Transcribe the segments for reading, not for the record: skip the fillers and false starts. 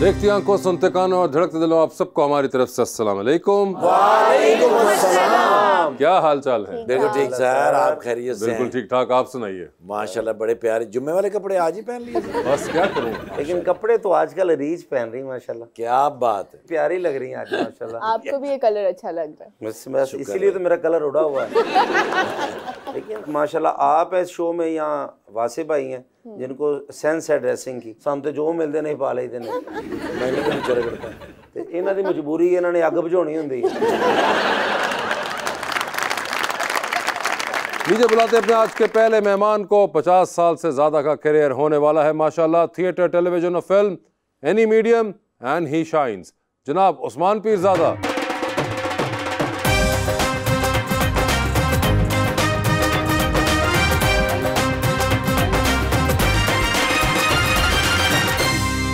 देखती आंखों, सुनते कानों और धड़कते दिलों, आप सबको हमारी तरफ से अस्सलाम वालेकुम। वालेकुम अस्सलाम। क्या हाल चाल है? बिल्कुल ठीक सर, आप खैरियत से? बिल्कुल ठीक ठाक, आप सुनाइए। माशाल्लाह बड़े प्यारे जुम्मे वाले कपड़े आज ही पहन लिए। बस क्या करूं, लेकिन कपड़े तो आजकल रीच पहन रही माशाल्लाह। क्या बात है, प्यारी लग रही हैं आज माशाल्लाह। आपको भी ये कलर अच्छा लग रहा है। बस इसीलिए तो मेरा कलर उड़ा हुआ है। लेकिन माशाल्लाह आप इस शो में यहाँ वासे भाई हैं जिनको सेंस है ड्रेसिंग की। साम तो जो मिलते नहीं पा लेते ने मैंने भी विचार करता ते इन्हां दी मजबूरी है, इन्होंने अग बुझानी हुंदी। नीचे बुलाते अपने आज के पहले मेहमान को। 50 साल से ज्यादा का करियर होने वाला है माशाल्लाह। थिएटर, टेलीविजन और film, any medium and he shines. जनाब उस्मान पीरजादा।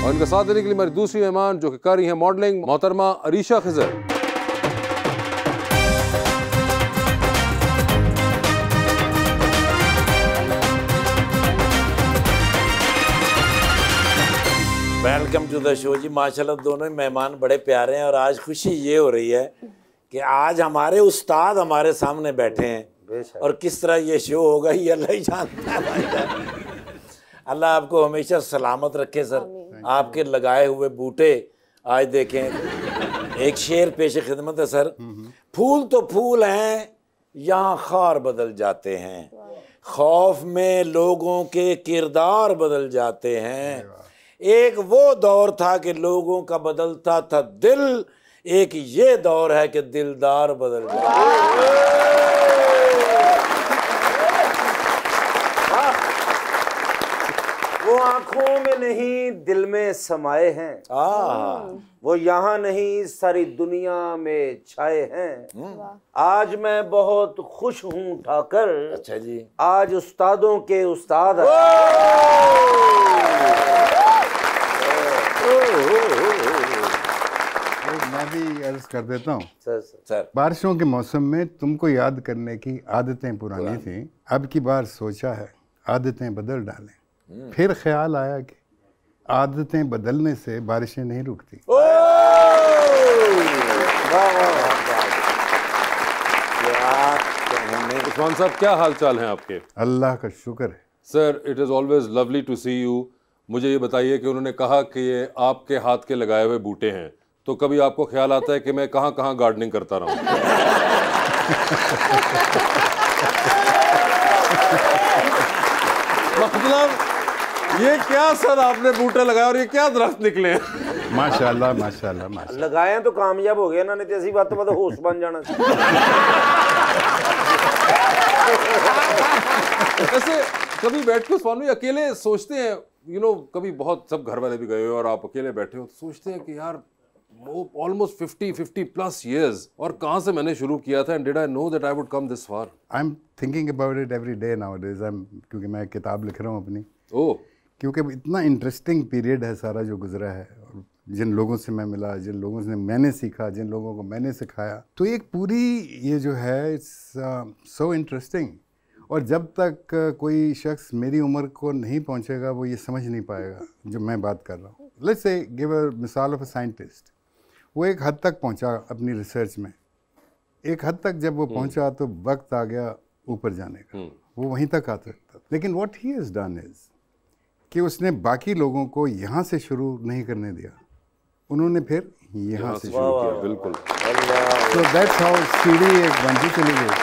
और इनके साथ देने के लिए मेरी दूसरी मेहमान जो कि कर रही हैं मॉडलिंग, मोहतरमा Arisha Khizar. Welcome to the show ji. माशाल्लाह दोनों ही मेहमान बड़े प्यारे हैं और आज खुशी ये हो रही है कि आज हमारे उस्ताद हमारे सामने बैठे हैं और किस तरह ये शो होगा ये अल्लाह ही जानता है। अल्लाह आपको हमेशा सलामत रखे सर। आपके लगाए हुए बूटे आज देखें। एक शेर पेश खिदमत है सर। फूल तो फूल हैं, यहाँ खार बदल जाते हैं, खौफ में लोगों के किरदार बदल जाते हैं। एक वो दौर था कि लोगों का बदलता था दिल, एक ये दौर है कि दिलदार बदल जाते। वो आंखों में नहीं दिल में समाये हैं, वो यहाँ नहीं सारी दुनिया में छाए हैं। आज मैं बहुत खुश हूँ ठाकर। अच्छा जी। आज उस्तादों के उस्ताद मैं भी अर्ज कर देता हूँ सर। बारिशों के मौसम में तुमको याद करने की आदतें पुरानी थी, अब की बार सोचा है आदतें बदल डालें। फिर ख्याल आया कि आदतें बदलने से बारिशें नहीं रुकती। उस्मान साहब क्या हाल चाल हैं आपके? अल्लाह का शुक्र है sir, it is always lovely to see you. मुझे ये बताइए कि उन्होंने कहा कि ये आपके हाथ के लगाए हुए बूटे हैं, तो कभी आपको ख्याल आता है कि मैं कहाँ कहाँ गार्डनिंग करता रहूं? मतलब ये क्या सर आपने बूटे लगाए और ये क्या दरख्त निकले हैं? माशाल्लाह माशाल्लाह माशाल्लाह। लगाए तो कामयाब हो गए ना, नहीं तो ऐसी बात तो होश बन जाना। ऐसे कभी बैठ के उस्मान भाई अकेले सोचते हैं, कभी बहुत सब घर वाले भी गए हो और आप अकेले बैठे हो तो सोचते हैं कि यार वो ऑलमोस्ट 50 प्लस ईयर्स और कहाँ से मैंने शुरू किया था, and did I know that I would come this far? I am thinking about it every day nowadays. क्योंकि मैं किताब लिख रहा हूँ अपनी। ओह, क्योंकि इतना इंटरेस्टिंग पीरियड है सारा जो गुजरा है, और जिन लोगों से मैं मिला, जिन लोगों से मैंने सीखा, जिन लोगों को मैंने सिखाया, तो एक पूरी ये जो है इट्स सो इंटरेस्टिंग। और जब तक कोई शख्स मेरी उम्र को नहीं पहुंचेगा वो ये समझ नहीं पाएगा जो मैं बात कर रहा हूँ। लेट्स से गिव अ मिसाल ऑफ अ साइंटिस्ट। वो एक हद तक पहुंचा अपनी रिसर्च में, एक हद तक जब वो पहुंचा तो वक्त आ गया ऊपर जाने का, वो वहीं तक आ सकता था। लेकिन what he has done is कि उसने बाकी लोगों को यहाँ से शुरू नहीं करने दिया, उन्होंने फिर यहाँ से शुरू किया। बिल्कुल। So that's how सीढ़ी एक बनती चली गई।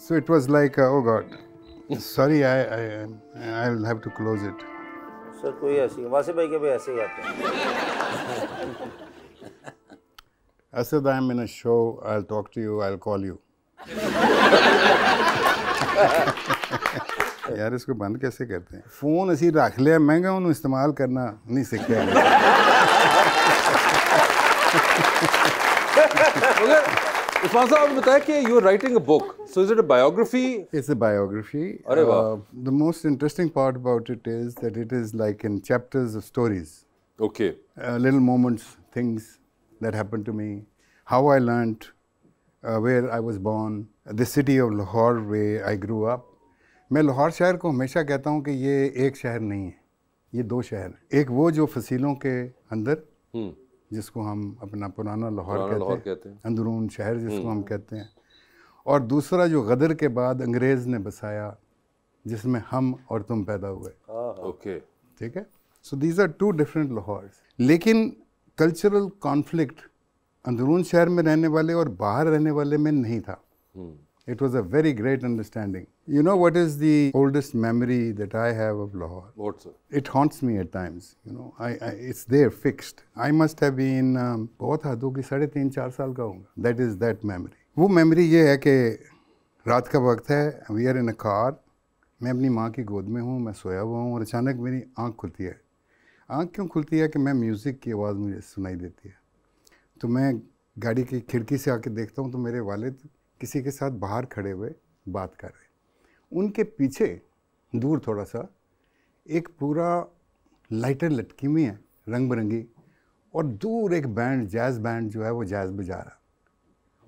So it was like, oh God, sorry, I'll have to close it. Sir कोई ऐसी वासे भाई के भी ऐसे ही आते हैं। Asad, I'm in a show. I'll talk to you. I'll call you. यार इसको बंद कैसे करते हैं? फोन असी रख लिया, महंगा उन्होंने इस्तेमाल करना नहीं सीखा। उस्मान साहब आपने बताया कि you are writing a book, so is it a biography? It's a biography. अरे वाह। The most interesting part about it is that it is like in chapters of stories. Okay. Little moments, things that happened to me, how I learned, where I was born, the city of Lahore where I grew up. मैं लाहौर शहर को हमेशा कहता हूँ कि ये एक शहर नहीं है, ये दो शहर हैं। एक वो जो फसीलों के अंदर, हम्म, जिसको हम अपना पुराना लाहौर पुराना लाहौर कहते कहते हैं, हैं। अंदरून शहर जिसको हम कहते हैं, और दूसरा जो गदर के बाद अंग्रेज़ ने बसाया, जिसमें हम और तुम पैदा हुए। ओके, ठीक है, so these are two different Lahores. लेकिन कल्चरल कॉन्फ्लिक्ट अंदरून शहर में रहने वाले और बाहर रहने वाले में नहीं था। It was a very great understanding. You know what is the oldest memory that I have of Lahore? What's It haunts me at times, you know. It's there fixed. I must have been बहुत हद होगी 3.5-4 साल का होगा. That is that memory. वो memory ये है कि रात का वक्त है, we are in a car, मैं अपनी माँ की गोद में हूँ, मैं सोया हुआ हूँ और अचानक मेरी आँख खुलती है। आँख क्यों खुलती है कि मैं म्यूज़िक की आवाज़ मुझे सुनाई देती है। तो मैं गाड़ी की खिड़की से आके देखता हूँ तो मेरे वालिद किसी के साथ बाहर खड़े हुए बात कर रहे। उनके पीछे दूर थोड़ा सा एक पूरा लाइटर लटकी हुई है रंग बिरंगी, और दूर एक बैंड, जैज़ बैंड जो है वो जैज़ बजा रहा,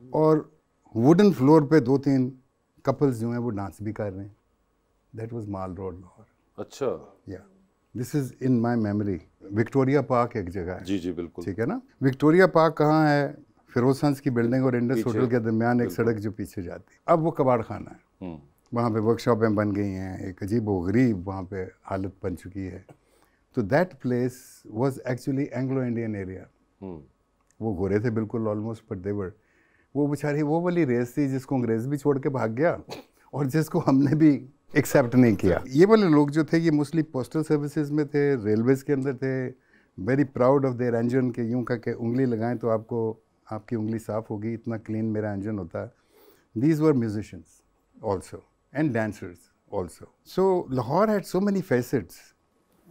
और वुडन फ्लोर पे 2-3 कपल्स जो हैं वो डांस भी कर रहे हैं। That was mall road Lahore. अच्छा, या this is in my memory. Victoria park एक जगह है, जी जी बिल्कुल। ठीक है ना। विक्टोरिया पार्क कहाँ है? फिरोज हंस की बिल्डिंग और इंडस होटल के दरमियान एक सड़क जो पीछे जाती है। अब वो कबाड़ खाना है, वहाँ पे वर्कशॉपें बन गई हैं, एक अजीब व गरीब वहाँ पे हालत बन चुकी है। तो that place was actually Anglo Indian area. वो गोरे थे बिल्कुल ऑलमोस्ट, बट देवर, वो बेचारी वो वाली रेस थी जिसको अंग्रेज़ भी छोड़ के भाग गया और जिसको हमने भी एक्सेप्ट नहीं किया। ये वाले लोग जो थे ये मोस्टली पोस्टल सर्विसेज में थे, रेलवेज के अंदर थे, very proud of their engine के यूँ का के उंगली लगाएं तो आपको आपकी उंगली साफ़ होगी, इतना क्लीन मेरा इंजन होता है। These were musicians also and dancers also. So Lahore had so many facets,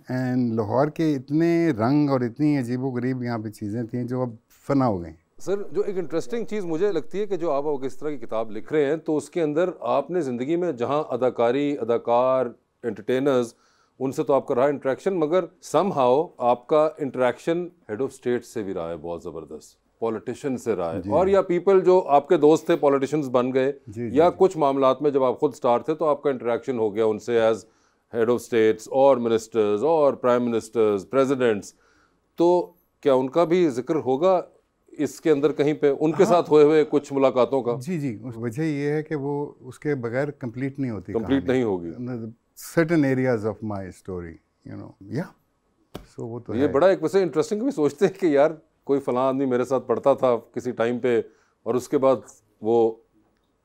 and Lahore के इतने रंग और इतनी अजीबोगरीब यहाँ पे चीज़ें थी जो अब फना हो गई। सर, जो एक इंटरेस्टिंग चीज़ मुझे लगती है कि जो आप इस तरह की किताब लिख रहे हैं तो उसके अंदर आपने ज़िंदगी में जहाँ अदाकारी, अदाकार, एंटरटेनर्स, उनसे तो आपका रहा इंटरेक्शन, मगर समहाउ आपका इंटरेक्शन हेड ऑफ स्टेट से भी रहा है बहुत ज़बरदस्त, पॉलिटिशियन से रहा है, और या पीपल जो आपके दोस्त थे पॉलिटिशियंस बन गए, या कुछ मामलात में जब आप खुद स्टार थे तो आपका इंटरेक्शन हो गया उनसे एज हेड ऑफ स्टेट्स और मिनिस्टर्स और प्राइम मिनिस्टर्स, प्रेसिडेंट्स। तो क्या उनका भी जिक्र होगा इसके अंदर कहीं पे, उनके साथ हुए कुछ मुलाकातों का? जी जी, उस वजह ये है कि वो उसके बगैर कंप्लीट नहीं होती, कंप्लीट नहीं होगी। Certain areas of my story, you know. या सो वो तो ये बड़ा एक वैसे इंटरेस्टिंग भी सोचते हैं कि यार कोई फलां आदमी मेरे साथ पढ़ता था किसी टाइम पे और उसके बाद वो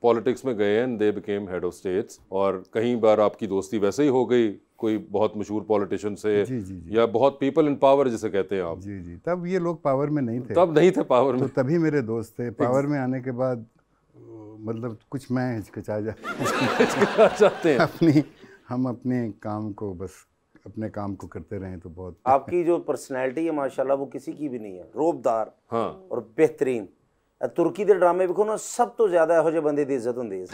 पॉलिटिक्स में गए and they became head of states, और कई बार आपकी दोस्ती वैसे ही हो गई कोई बहुत मशहूर पॉलिटिशियन से, जी, जी, जी। या बहुत पीपल इन पावर जिसे कहते हैं आप। जी जी, तब ये लोग पावर में नहीं थे, तब नहीं थे पावर में, तो तभी मेरे दोस्त थे। पावर में आने के बाद मतलब कुछ मैं हिचकिचा चाहते हैं हम अपने काम को बस अपने काम को करते रहें तो बहुत। आपकी जो पर्सनैलिटी है माशाल्लाह वो किसी की भी नहीं है, रोबदार हाँ और बेहतरीन। तुर्की के ड्रामे देखो ना, सब तो ज्यादा ਇਹੋ ਜਿਹੇ ਬੰਦੇ ਦੀ ਇੱਜ਼ਤ ਹੁੰਦੀ ਹੈ।